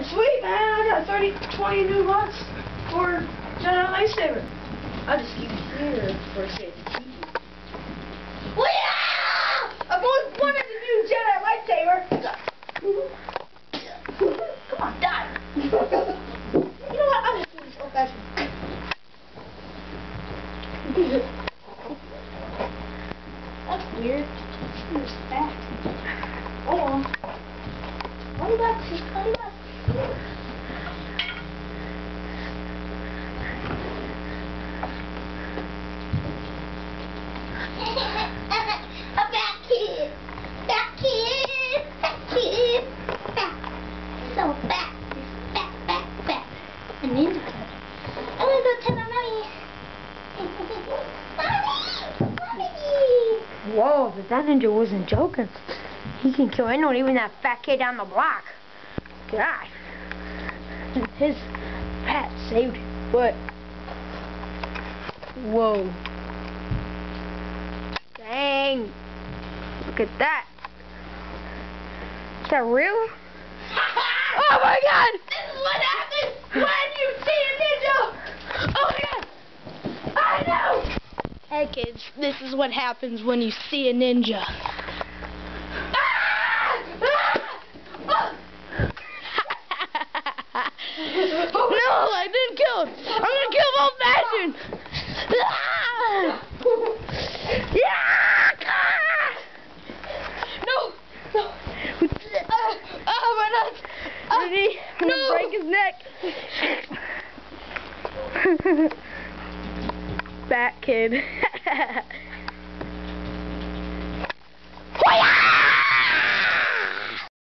Sweet, man. I got 20 new lots for Jedi Lightsaber. I'll just keep it here for a second. Well, yeah! I've always wanted a new Jedi lightsaber. Come on, die. You know what? I'll just do this old fashioned. That's weird. It's fat. Oh. $20. So fat. Fat. I need to cut. I'm gonna go tell my mommy. Whoa, but that ninja wasn't joking. He can kill anyone, even that fat kid down the block. God. His pat saved his foot. Whoa. Dang. Look at that. Is that real? Oh my God! This is what happens when you see a ninja! Oh my God! I know! Hey kids, this is what happens when you see a ninja. No, I didn't kill him. I'm gonna kill him old-fashioned. No! My nuts! Ready? I'm gonna break his neck. Fat kid.